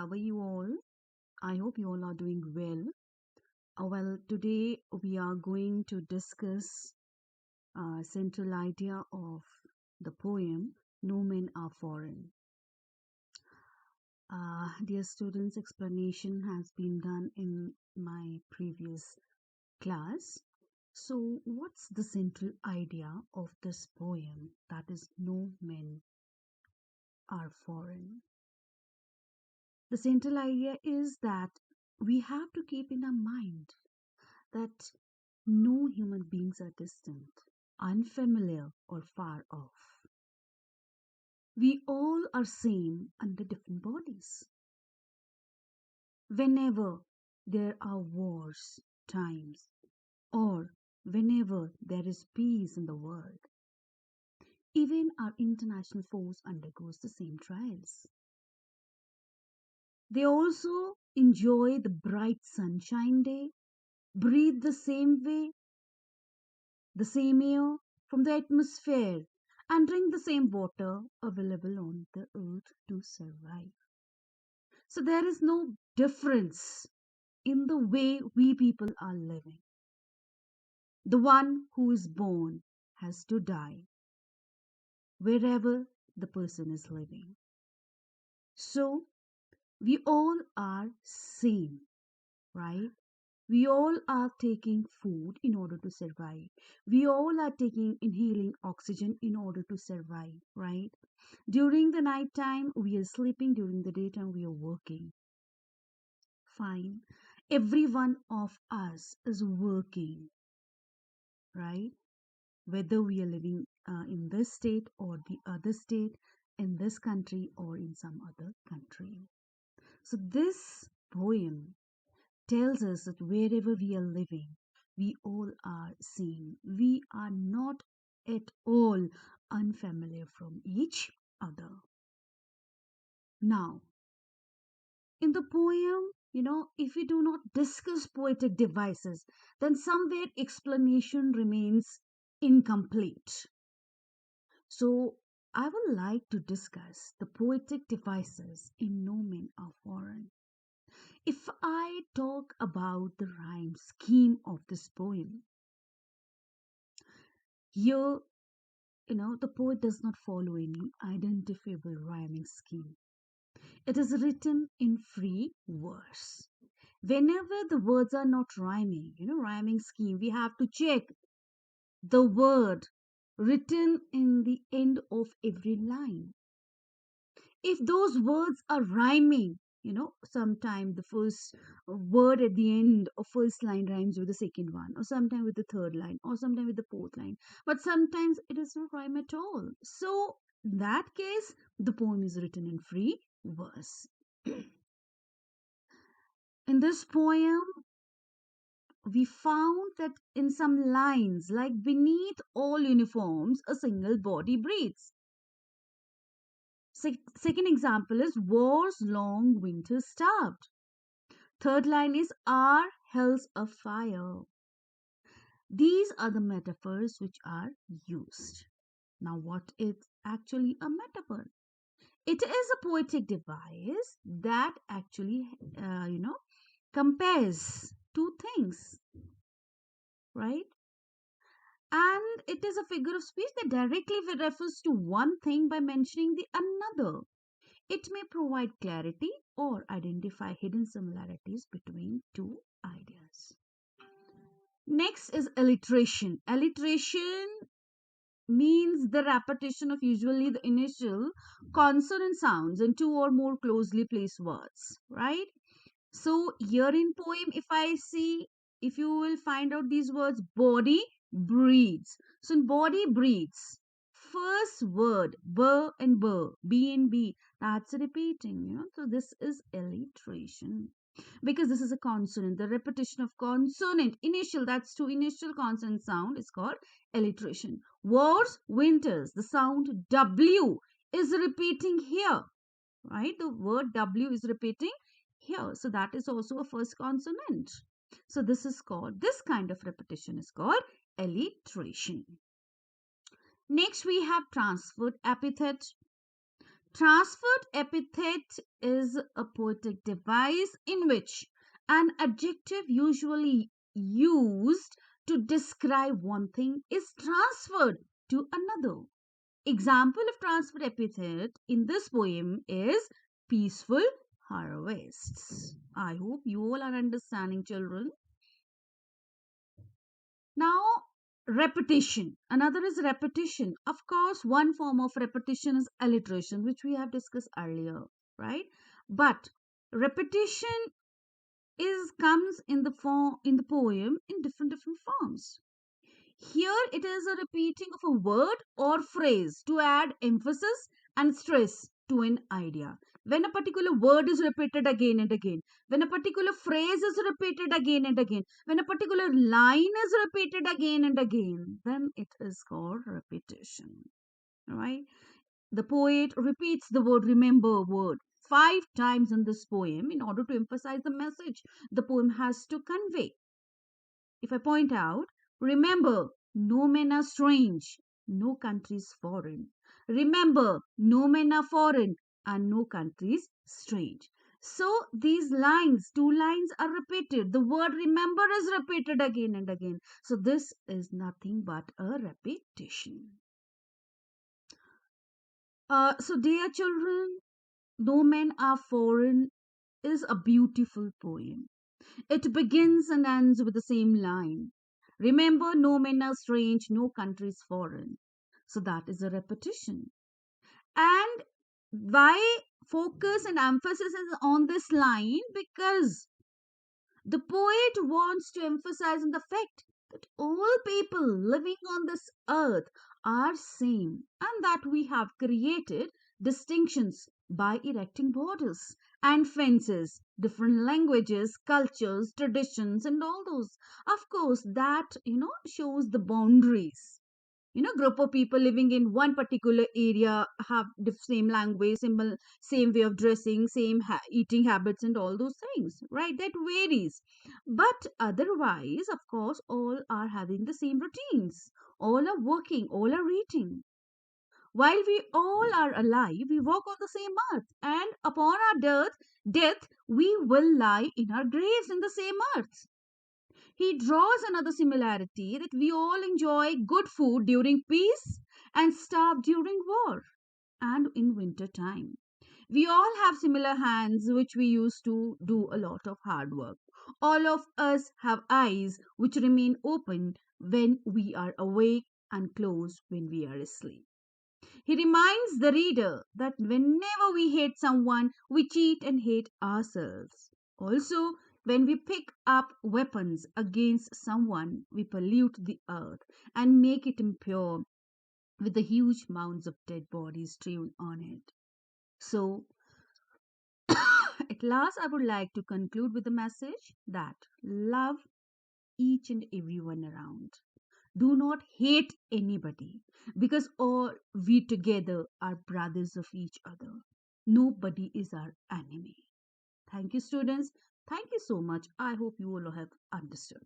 how are you all? I hope you all are doing well. Well, today we are going to discuss central idea of the poem No Men Are Foreign. Dear students, explanation has been done in my previous class. So, what's the central idea of this poem? That is, no men are foreign. The central idea is that we have to keep in our mind that no human beings are distant, unfamiliar, or far off. We all are same under different bodies. Whenever there are wars, times, or whenever there is peace in the world, even our international force undergoes the same trials. They also enjoy the bright sunshine day, breathe the same way, the same air from the atmosphere, and drink the same water available on the earth to survive. So there is no difference in the way we people are living. The one who is born has to die wherever the person is living. So we all are same, right? We all are taking food in order to survive. We all are taking inhaling oxygen in order to survive, right? During the night time, we are sleeping. During the daytime, we are working. Fine. Every one of us is working, right? Whether we are living in this state or the other state, in this country or in some other country. So, this poem tells us that wherever we are living, we all are same. We are not at all unfamiliar from each other. Now, in the poem, if we do not discuss poetic devices, then somewhere explanation remains incomplete. So, I would like to discuss the poetic devices in No Men Are Foreign. If I talk about the rhyme scheme of this poem, here, the poet does not follow any identifiable rhyming scheme. It is written in free verse. Whenever the words are not rhyming, rhyming scheme, we have to check the word written in the end of every line. If those words are rhyming, sometime the first word at the end of first line rhymes with the second one, or sometime with the third line, or sometime with the fourth line, but sometimes it does not rhyme at all. So in that case, the poem is written in free verse. In this poem, we found that in some lines, like beneath all uniforms, a single body breathes. Second example is war's long winter starved. Third line is our hell's a fire. These are the metaphors which are used. Now, what is actually a metaphor? It is a poetic device that actually, compares two things, right? And it is a figure of speech that directly refers to one thing by mentioning the another. It may provide clarity or identify hidden similarities between two ideas. Next is alliteration. Alliteration means the repetition of usually the initial consonant sounds in two or more closely placed words, right? So here in poem, if you will find out these words, body breathes. So in body breathes, first word, b and b, that's repeating, So this is alliteration. Because this is a consonant, the repetition of consonant, initial, that's two initial consonant sound is called alliteration. Wars, winters, the sound W is repeating here, right? The word W is repeating here. So that is also a first consonant. So this kind of repetition is called alliteration. Next we have transferred epithet. Transferred epithet is a poetic device in which an adjective usually used to describe one thing is transferred to another. Example of transferred epithet in this poem is peaceful harvests. I hope you all are understanding, children. Now, repetition. Another is repetition. Of course, one form of repetition is alliteration, which we have discussed earlier, right? But repetition is comes in the form in the poem in different forms. Here it is a repeating of a word or phrase to add emphasis and stress to an idea. When a particular word is repeated again and again, when a particular phrase is repeated again and again, when a particular line is repeated again and again, then it is called repetition. Right? The poet repeats the word remember word 5 times in this poem in order to emphasize the message the poem has to convey. If I point out, remember, no men are strange, no countries foreign. Remember, no men are foreign, and no countries strange. So these lines, 2 lines are repeated. The word remember is repeated again and again. So this is nothing but a repetition. So, dear children, no men are foreign is a beautiful poem. It begins and ends with the same line. Remember, no men are strange, no country is foreign. So that is a repetition. And why focus and emphasis is on this line? Because the poet wants to emphasize on the fact that all people living on this earth are same and that we have created distinctions by erecting borders and fences, different languages, cultures, traditions and all those. Of course, that shows the boundaries. Group of people living in one particular area have the same language, same way of dressing, same eating habits and all those things, right? That varies, but otherwise, of course, all are having the same routines, all are working, all are eating. While we all are alive, we walk on the same earth, and upon our death we will lie in our graves in the same earth. He draws another similarity that we all enjoy good food during peace and starve during war and in winter time. We all have similar hands which we use to do a lot of hard work. All of us have eyes which remain open when we are awake and closed when we are asleep. He reminds the reader that whenever we hate someone, we cheat and hate ourselves. Also, when we pick up weapons against someone, we pollute the earth and make it impure with the huge mounds of dead bodies strewn on it. So, at last, I would like to conclude with the message that love each and everyone around. Do not hate anybody because all we together are brothers of each other. Nobody is our enemy. Thank you, students. Thank you so much. I hope you all have understood.